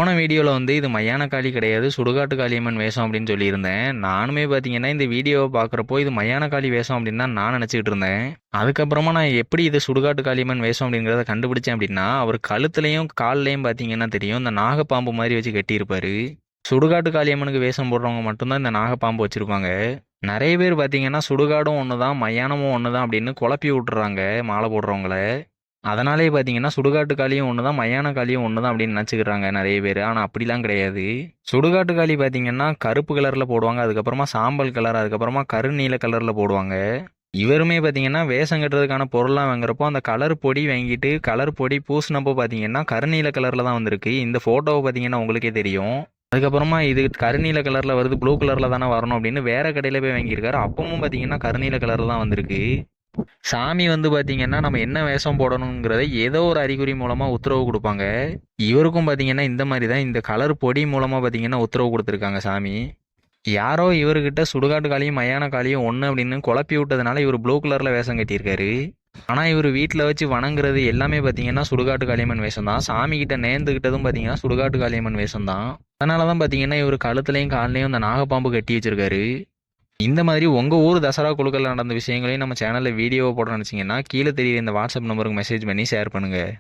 போன வீடியோவில் இது மயான காளி கிடையாது சுடுகாட்டு காளியம்மன் வேஷம் அப்படின்னு சொல்லியிருந்தேன். நானுமே பார்த்தீங்கன்னா இந்த வீடியோவை பார்க்குறப்போ இது மயான காளி வேஷம் அப்படின்னு தான் நான் நினச்சிக்கிட்டு இருந்தேன். அதுக்கப்புறமா நான் எப்படி இது சுடுகாட்டு காளியம்மன் வேஷம் அப்படிங்கிறத கண்டுபிடிச்சேன் அப்படின்னா, அவர் கழுத்துலையும் கால்லையும் பார்த்தீங்கன்னா தெரியும் இந்த நாகப்பாம்பு மாதிரி வச்சு கட்டியிருப்பாரு. சுடுகாட்டு காளியம்மனுக்கு வேஷம் போடுறவங்க மட்டும்தான் இந்த நாகப்பாம்பு வச்சுருப்பாங்க. நிறைய பேர் பார்த்தீங்கன்னா சுடுகாடும் ஒன்று தான் மயானமும் ஒன்று தான் அப்படின்னு குழப்பி விட்டுறாங்க மாலை போடுறவங்கள. அதனாலே பார்த்தீங்கன்னா சுடுகாட்டு காளியும் ஒன்று தான் மயான காளியும் ஒன்று தான் அப்படின்னு நினச்சிக்கிறாங்க நிறைய பேர். ஆனால் அப்படிலாம் கிடையாது. சுடுகாட்டு காளி பார்த்தீங்கன்னா கருப்பு கலரில் போடுவாங்க, அதுக்கப்புறமா சாம்பல் கலர், அதுக்கப்புறமா கருநீல கலரில் போடுவாங்க. இவருமே பார்த்தீங்கன்னா வேஷம் கட்டுறதுக்கான பொருள்லாம் வாங்குறப்போ அந்த கலர் பொடி வாங்கிட்டு கலர் பொடி பூசினப்போ பார்த்தீங்கன்னா கருநீல கலரில் தான் வந்திருக்கு. இந்த ஃபோட்டோவை பார்த்தீங்கன்னா உங்களுக்கே தெரியும். அதுக்கப்புறமா இது கருநீல கலரில் வருது, ப்ளூ கலரில் தானே வரணும் அப்படின்னு வேற கடையில் போய் வாங்கியிருக்காரு. அப்பவும் பார்த்தீங்கன்னா கருநீல கலரில் தான் வந்திருக்கு. சாமி பார்த்தீங்கன்னா நம்ம என்ன வேஷம் போடணுங்கிறத ஏதோ ஒரு அறிகுறி மூலமாக உத்தரவு கொடுப்பாங்க. இவருக்கும் பார்த்தீங்கன்னா இந்த மாதிரி தான் இந்த கலர் பொடி மூலமாக பார்த்தீங்கன்னா உத்தரவு கொடுத்துருக்காங்க சாமி. யாரோ இவர்கிட்ட சுடுகாட்டு காளியும் மயான காளியும் ஒன்று அப்படின்னு குழப்பி விட்டதுனால இவர் ப்ளூ கலரில் வேஷம் கட்டியிருக்காரு. ஆனால் இவர் வீட்டில் வச்சு வணங்குறது எல்லாமே பார்த்தீங்கன்னா சுடுகாட்டு காளியம்மன் வேஷம் தான். சாமி கிட்ட நேர்ந்துக்கிட்டதும் பார்த்தீங்கன்னா சுடுகாட்டு காளியம்மன் வேஷம் தான். அதனால தான் பார்த்தீங்கன்னா இவர் கழுத்துலையும் கால்லையும் இந்த நாகப்பாம்பு கட்டி வச்சிருக்காரு. இந்த மாதிரி உங்கள் ஊர் தசரா குழுக்கள் நடந்த விஷயங்களையும் நம்ம சேனலில் வீடியோவை போட நினச்சிங்கன்னா கீழே தெரியுற இந்த வாட்ஸ்அப் நம்பருக்கு மெசேஜ் பண்ணி ஷேர் பண்ணுங்கள்.